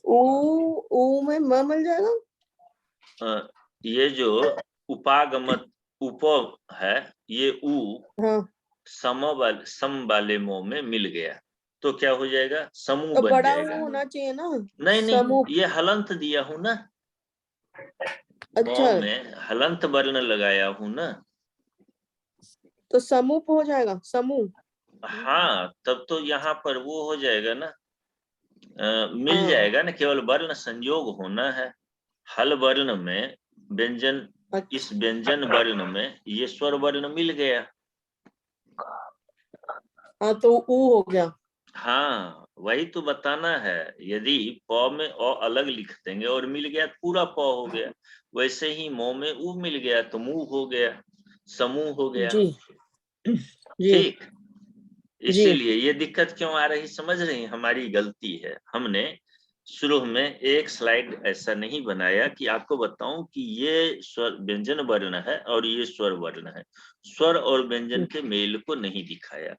[SPEAKER 3] ऊ में म मिल जाएगा।
[SPEAKER 2] ये जो उपागमत उप है, ये उ
[SPEAKER 3] हाँ
[SPEAKER 2] सम वाले मोह में मिल गया तो क्या हो जाएगा? समूह
[SPEAKER 3] तो
[SPEAKER 2] बन
[SPEAKER 3] बड़ा
[SPEAKER 2] जाएगा।
[SPEAKER 3] ऊ होना चाहिए ना।
[SPEAKER 2] नहीं नहीं,
[SPEAKER 3] समूह।
[SPEAKER 2] ये हलंत दिया हूं ना,
[SPEAKER 3] अच्छा
[SPEAKER 2] मोह में हलंत वर्ण लगाया हूं ना।
[SPEAKER 3] तो समूह हो जाएगा, समूह।
[SPEAKER 2] हाँ, तब तो यहाँ पर वो हो जाएगा ना, मिल
[SPEAKER 3] हाँ
[SPEAKER 2] जाएगा ना। केवल वर्ण संयोग होना है। हल वर्ण में व्यंजन, इस
[SPEAKER 3] अच्छा
[SPEAKER 2] व्यंजन वर्ण में ये स्वर वर्ण मिल गया।
[SPEAKER 3] हाँ तो ऊ हो गया।
[SPEAKER 2] हाँ, वही तो बताना है। यदि प में अ अलग लिख देंगे और मिल गया तो पूरा प हो गया। वैसे ही मो में उ मिल गया तो मुंह हो गया, समूह हो गया।
[SPEAKER 3] जी जी
[SPEAKER 2] ठीक।
[SPEAKER 3] जी
[SPEAKER 2] इसीलिए ये दिक्कत क्यों आ रही, समझ रही? हमारी गलती है। हमने शुरू में एक स्लाइड ऐसा नहीं बनाया कि आपको बताऊं कि ये स्वर व्यंजन वर्ण है और ये स्वर वर्ण है। स्वर और व्यंजन के मेल को नहीं दिखाया।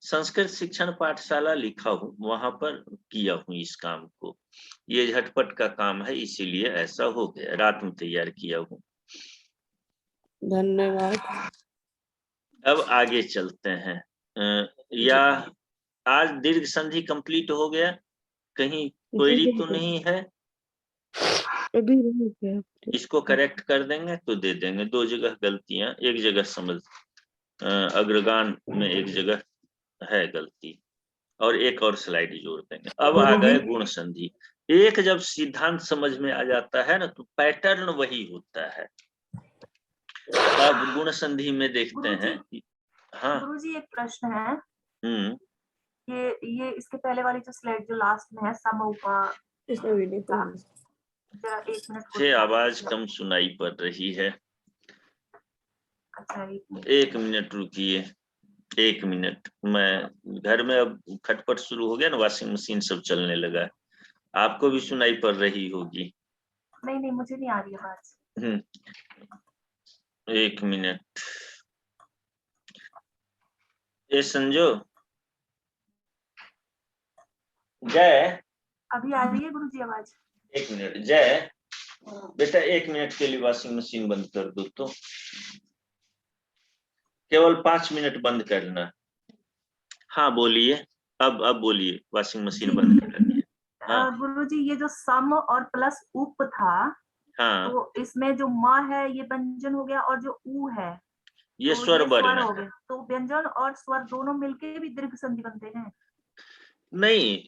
[SPEAKER 2] संस्कृत शिक्षण पाठशाला लिखा हूं, वहां पर किया हूं इस काम को। ये झटपट का काम है, इसीलिए ऐसा हो गया। रात में तैयार किया हूं।
[SPEAKER 3] धन्यवाद।
[SPEAKER 2] अब आगे चलते हैं। या आज दीर्घ संधि कंप्लीट हो गया? कहीं क्वेरी तो नहीं है?
[SPEAKER 3] अभी नहीं किया।
[SPEAKER 2] इसको करेक्ट कर देंगे तो दे देंगे। दो जगह गलतियां, एक जगह समझ अग्रगान में एक जगह है गलती, और एक और स्लाइड जोड़ देंगे। अब आ गए गुण संधि। एक जब सिद्धांत समझ में आ जाता है ना तो पैटर्न वही होता है। अब गुण संधि में देखते हैं। हाँ।
[SPEAKER 5] गुरुजी एक प्रश्न है।
[SPEAKER 2] हम्म।
[SPEAKER 5] ये इसके पहले वाली जो स्लाइड जो लास्ट में है समूपा,
[SPEAKER 3] इसमें वीडियो
[SPEAKER 5] जरा 1 मिनट
[SPEAKER 2] से आवाज कम सुनाई पड़ रही है।
[SPEAKER 5] अच्छा
[SPEAKER 2] 1 मिनट रुकिए, 1 मिनट। मैं घर में अब खटपट शुरू हो गया ना, वॉशिंग मशीन सब चलने लगा है। आपको भी सुनाई पड़ रही होगी।
[SPEAKER 5] नहीं नहीं, मुझे नहीं आ रही आवाज।
[SPEAKER 2] 1 मिनट। ये समझो। जय,
[SPEAKER 5] अभी आ रही है गुरुजी आवाज?
[SPEAKER 2] 1 मिनट। जय बेटा, 1 मिनट के लिए वॉशिंग मशीन बंद कर दो तो। केवल 5 मिनट बंद करना। हाँ बोलिए। अब बोलिए, वॉशिंग मशीन बंद कर रही है। हाँ
[SPEAKER 5] गुरुजी ये जो सम और प्लस उप था,
[SPEAKER 2] हाँ,
[SPEAKER 5] तो इसमें जो म है ये व्यंजन हो गया और जो ऊ है
[SPEAKER 2] ये
[SPEAKER 5] तो
[SPEAKER 2] स्वर
[SPEAKER 5] ये स्वर
[SPEAKER 2] वर्ण
[SPEAKER 5] हो
[SPEAKER 2] है।
[SPEAKER 5] गए। तो व्यंजन और स्वर दोनों मिलके भी दीर्घ संधि बनते हैं?
[SPEAKER 2] नहीं,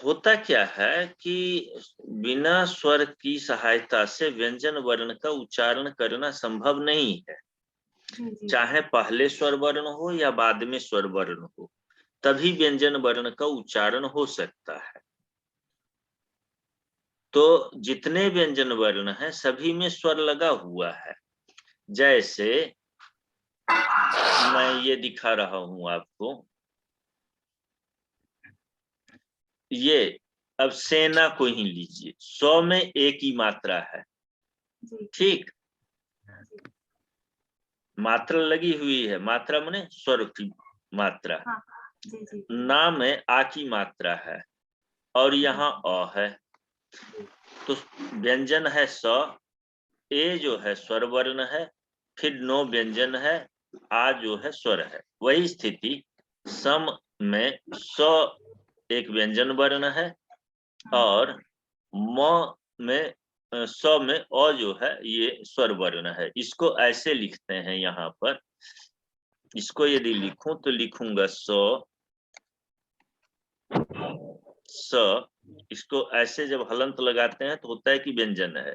[SPEAKER 2] होता क्या है कि बिना स्वर की सहायता से व्यंजन वर्ण का उच्चारण करना संभव नहीं है।
[SPEAKER 5] जी जी
[SPEAKER 2] चाहे पहले स्वर वर्ण हो या बाद में स्वर वर्ण हो, तभी व्यंजन वर्ण का उच्चारण हो सकता है। तो जितने व्यंजन वर्ण हैं सभी में स्वर लगा हुआ है। जैसे मैं ये दिखा रहा हूं आपको, ये अब सेना को ही लीजिए। 100 में एक ही मात्रा है।
[SPEAKER 5] जी
[SPEAKER 2] ठीक, मात्रा लगी हुई है। मात्रा माने स्वर की मात्रा।
[SPEAKER 5] हाँ जी जी
[SPEAKER 2] ना में आ की मात्रा है और यहाँ अ है। तो व्यंजन है स, ए जो है स्वर वर्ण है, फिर नो व्यंजन है, आ जो है स्वर है। वही स्थिति सम में स एक व्यंजन वर्ण है और म में स में अ जो है ये स्वर वर्ण है। इसको ऐसे लिखते हैं यहाँ पर। इसको यदि लिखूं तो लिखूंगा स। इसको ऐसे जब हलंत लगाते हैं तो होता है कि व्यंजन है।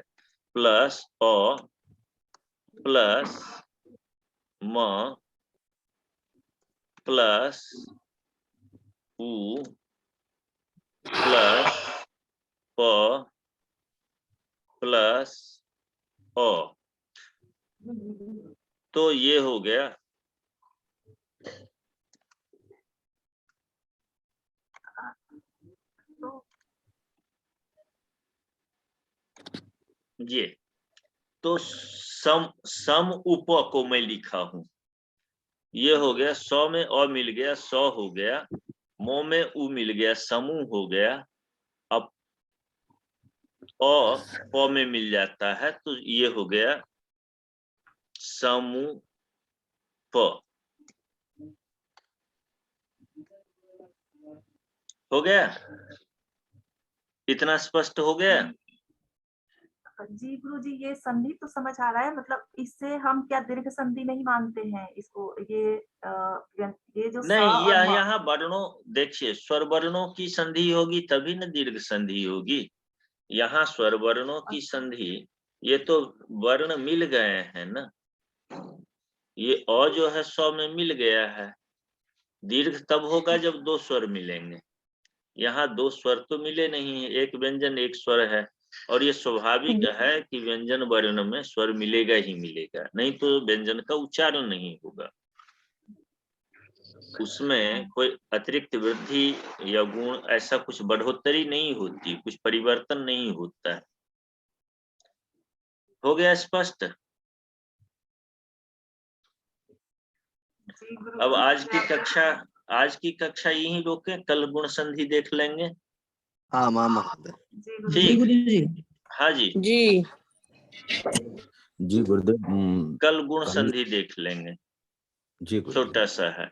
[SPEAKER 2] प्लस अ प्लस म प्लस उ प्लस प प्लस अ। तो ये हो गया ये। तो सम उप को मैं लिखा हूं। ये हो गया, 100 में अ मिल गया 100 हो गया, मो में उ मिल गया समूह हो गया। अब अ प में मिल जाता है तो ये हो गया समूह प। हो गया? इतना स्पष्ट हो गया?
[SPEAKER 5] जी गुरुजी, ये संधि तो समझ आ रहा है, मतलब इससे हम क्या दीर्घ संधि नहीं मानते हैं इसको? ये जो स
[SPEAKER 2] नहीं,
[SPEAKER 5] और म।
[SPEAKER 2] यहाँ वर्णों देखिए, स्वर वर्णों की संधि होगी तभी न दीर्घ संधि होगी। यहाँ स्वर वर्णों की संधि, ये तो वर्ण मिल गए हैं ना। ये अ जो है 100 में मिल गया है। दीर्घ तब होगा जब दो स्वर मिलेंगे। यहाँ दो स्वर तो मिले नहीं है, एक व्यंजन एक स्वर है। और ये स्वाभाविक है कि व्यंजन वर्ण में स्वर मिलेगा ही मिलेगा, नहीं तो व्यंजन का उच्चारण नहीं होगा। उसमें कोई अतिरिक्त वृद्धि या गुण ऐसा कुछ बढ़ोतरी नहीं होती, कुछ परिवर्तन नहीं होता है। हो गया स्पष्ट?
[SPEAKER 5] जी
[SPEAKER 2] अब
[SPEAKER 5] गुरुजी,
[SPEAKER 2] आज की कक्षा यहीं रोके, कल गुण संधि देख लेंगे।
[SPEAKER 4] हाँ महोदय।
[SPEAKER 5] जी
[SPEAKER 2] ठीक।
[SPEAKER 1] गुरुजी
[SPEAKER 2] हाँ जी,
[SPEAKER 3] जी
[SPEAKER 6] जी गुरुदेव।
[SPEAKER 2] कल गुण
[SPEAKER 6] कल
[SPEAKER 2] संधि देख लेंगे,
[SPEAKER 6] जी गुरुदेव।
[SPEAKER 2] छोटा सा है।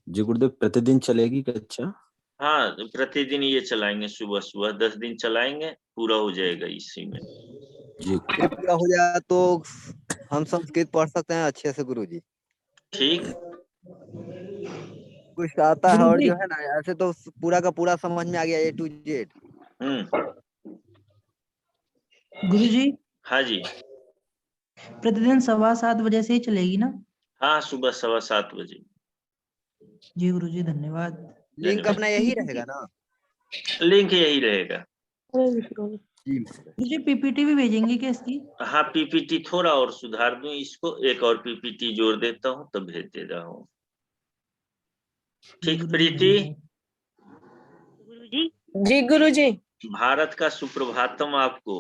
[SPEAKER 6] जी गुरुदेव, प्रतिदिन चलेगी कक्षा?
[SPEAKER 2] हाँ, प्रतिदिन ये चलाएंगे, सुबह सुबह 10 दिन चलाएंगे, पूरा हो जाएगा इसी में।
[SPEAKER 6] जी
[SPEAKER 4] फिर पूरा हो जाए तो हम संस्कृत पढ़ सकते हैं अच्छे से गुरुजी।
[SPEAKER 2] ठीक।
[SPEAKER 4] कुछ आता है और
[SPEAKER 1] गुरुजी
[SPEAKER 4] जो है ना, ऐसे तो पूरा का पूरा समझ में आ गया A to Z।
[SPEAKER 1] गुरुजी
[SPEAKER 2] हाँ जी,
[SPEAKER 1] प्रतिदिन 7:15 से ही चलेगी ना?
[SPEAKER 2] हाँ सुबह 7:15 बजे।
[SPEAKER 1] जी गुरुजी, धन्यवाद।
[SPEAKER 4] लिंक
[SPEAKER 2] धन्यवाद।
[SPEAKER 4] अपना यही रहेगा ना?
[SPEAKER 2] लिंक यही रहेगा।
[SPEAKER 4] जी
[SPEAKER 1] गुरुजी पीपीटी भी भेजेंगे क्या इसकी?
[SPEAKER 2] हाँ, पीपीटी थोड़ा और सुधार दूं इसको, एक और पीपीटी जोड़ देता हूँ तब भेज दे रहा हूँ।
[SPEAKER 1] जी
[SPEAKER 2] ठीक
[SPEAKER 1] गुरुजी,
[SPEAKER 2] प्रीति,
[SPEAKER 5] गुरुजी।
[SPEAKER 3] जी गुरुजी,
[SPEAKER 2] भारत का सुप्रभातम आपको।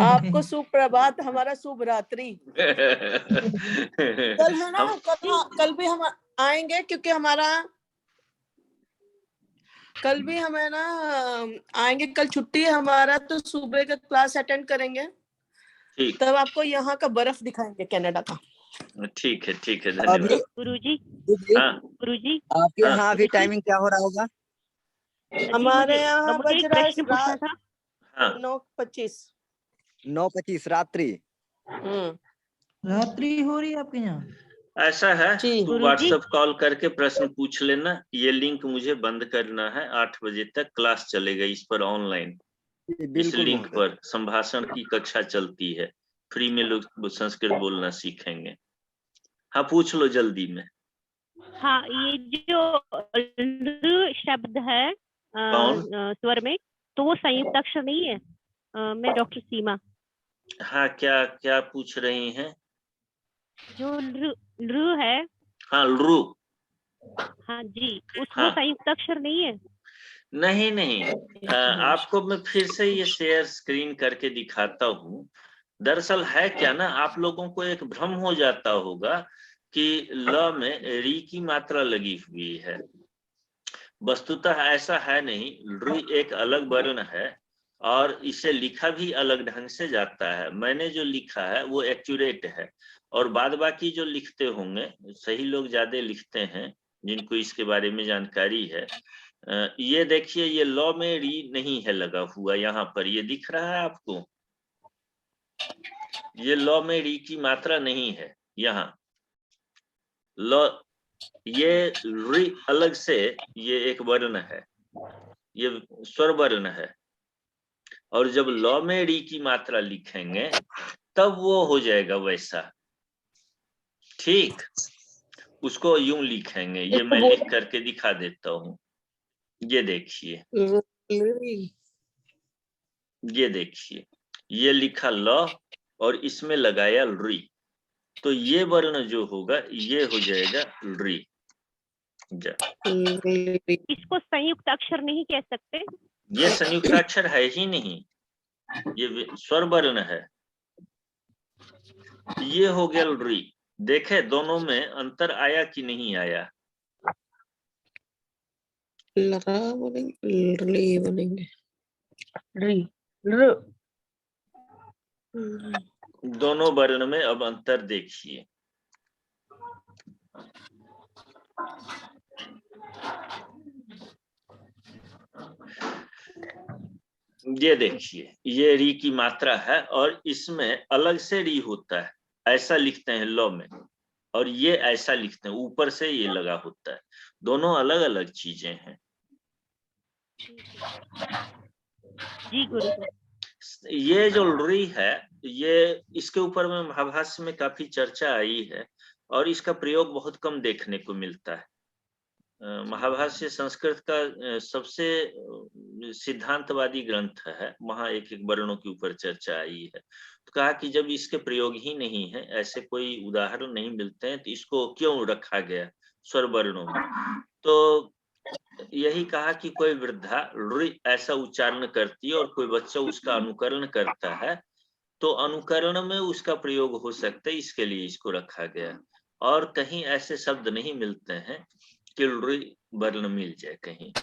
[SPEAKER 3] आपको सुप्रभात, हमारा शुभ रात्रि। कल है ना, कल भी हम आएंगे, क्योंकि कल भी हमें ना आएंगे। कल छुट्टी है हमारा, तो सुबह का क्लास अटेंड करेंगे।
[SPEAKER 2] ठीक,
[SPEAKER 3] तब आपको यहाँ का बर्फ दिखाएंगे, कनाडा का।
[SPEAKER 2] ठीक है,
[SPEAKER 4] अभी
[SPEAKER 2] धन्यवाद।
[SPEAKER 5] गुरुजी,
[SPEAKER 2] हाँ
[SPEAKER 5] गुरुजी,
[SPEAKER 4] आपके
[SPEAKER 2] हाँ
[SPEAKER 4] यहाँ अभी टाइमिंग क्या हो रहा होगा?
[SPEAKER 3] हमारे यहाँ बज रहा है
[SPEAKER 5] पूछना था।
[SPEAKER 2] हाँ
[SPEAKER 3] 9:25।
[SPEAKER 4] 9:25 रात्रि।
[SPEAKER 1] रात्रि हो रही है आपके यहाँ?
[SPEAKER 2] ऐसा है,
[SPEAKER 3] जी
[SPEAKER 2] तू व्हाट्सएप कॉल करके प्रश्न पूछ लेना। ये लिंक मुझे बंद करना है, 8 बजे तक क्लास चलेगा इस पर ऑनलाइन।
[SPEAKER 4] जी,
[SPEAKER 2] इस
[SPEAKER 4] बिल्कुल
[SPEAKER 2] लिंक
[SPEAKER 4] महोदय।
[SPEAKER 2] पर संभाषण की कक्षा चलती है, फ्री में लोग संस्कृत बोलना सीखेंगे। हाँ पूछ लो जल्दी में।
[SPEAKER 7] हाँ, ये जो ऋ शब्द है
[SPEAKER 2] कौन?
[SPEAKER 7] स्वर में, तो वो संयुक्त अक्षर नहीं है? मैं डॉक्टर सीमा।
[SPEAKER 2] हाँ, क्या क्या पूछ रही हैं?
[SPEAKER 7] जो ऋ है,
[SPEAKER 2] हाँ लृ।
[SPEAKER 7] हाँ जी, वो
[SPEAKER 2] हाँ
[SPEAKER 7] संयुक्त अक्षर नहीं है?
[SPEAKER 2] नहीं नहीं, आपको मैं फिर से ये शेयर स्क्रीन करके दिखाता हूँ। दरअसल है क्या ना, आप लोगों को एक भ्रम हो जाता होगा कि ल में री की मात्रा लगी हुई है। वस्तुतः ऐसा है नहीं, लृ एक अलग वर्ण है और इसे लिखा भी अलग ढंग से जाता है। मैंने जो लिखा है वो एक्यूरेट है, और बाद बाकी जो लिखते होंगे, सही लोग ज्यादा लिखते हैं जिनको इसके बारे में जानकारी है। ये देखिए, ये लॉ में री नहीं है लगा हुआ, यहाँ पर ये दिख रहा है आपको, ये लॉ में री की मात्रा नहीं है यहाँ। लॉ, ये री अलग से, ये एक वर्ण है, ये स्वर वर्ण है, और जब लॉ में री की मात्रा लिखेंगे तब वो हो जाएगा वैसा। ठीक, उसको यूं लिखेंगे, ये मैं लिख करके दिखा देता हूँ। ये देखिए, ये देखिए, ये लिखा लॉ और इसमें लगाया री, तो ये वर्ण जो होगा ये हो जाएगा री।
[SPEAKER 7] इसको संयुक्त अक्षर नहीं कह सकते?
[SPEAKER 2] ये संयुक्त अक्षर है ही नहीं, ये स्वर वर्ण है। ये हो गया री। देखे दोनों में अंतर आया कि नहीं आया?
[SPEAKER 3] बनेंगे
[SPEAKER 2] दोनों वर्ण में अब अंतर देखिए। ये देखिए, ये री की मात्रा है और इसमें अलग से री होता है, ऐसा लिखते हैं लॉ में, और ये ऐसा लिखते हैं, ऊपर से ये लगा होता है। दोनों अलग अलग चीजें हैं।
[SPEAKER 7] जी गुरु।
[SPEAKER 2] ये जो री है, ये इसके ऊपर में महाभाष्य में काफी चर्चा आई है और इसका प्रयोग बहुत कम देखने को मिलता है। महाभाष्य संस्कृत का सबसे सिद्धांतवादी ग्रंथ है, वहां एक एक वर्णों के ऊपर चर्चा आई है। तो कहा कि जब इसके प्रयोग ही नहीं है, ऐसे कोई उदाहरण नहीं मिलते हैं, तो इसको क्यों रखा गया स्वर वर्णों में? तो यही कहा कि कोई वृद्धा ऋ ऐसा उच्चारण करती है और कोई बच्चा उसका अनुकरण करता है, तो अनुकरण में उसका प्रयोग हो सकता है, इसके लिए इसको रखा गया। और कहीं ऐसे शब्द नहीं मिलते हैं कि ऋ वर्ण मिल जाए कहीं।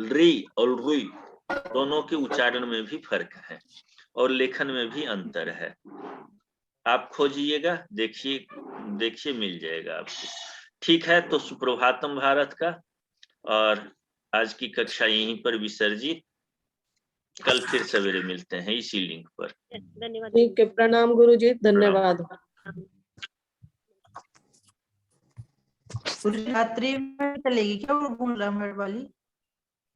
[SPEAKER 2] री और ऋ दोनों के उच्चारण में भी फर्क है और लेखन में भी अंतर है। आप खोजिएगा, देखिए देखिए मिल जाएगा आपको। ठीक है, तो सुप्रभातम भारत का, और आज की कक्षा यहीं पर विसर्जित। कल फिर सवेरे मिलते हैं इसी लिंक पर।
[SPEAKER 7] धन्यवाद।
[SPEAKER 3] ठीक है, प्रणाम गुरु जी, धन्यवाद।
[SPEAKER 1] पूरी रात्रि में चलेगी क्या वो गुंडा मेड़ वाली?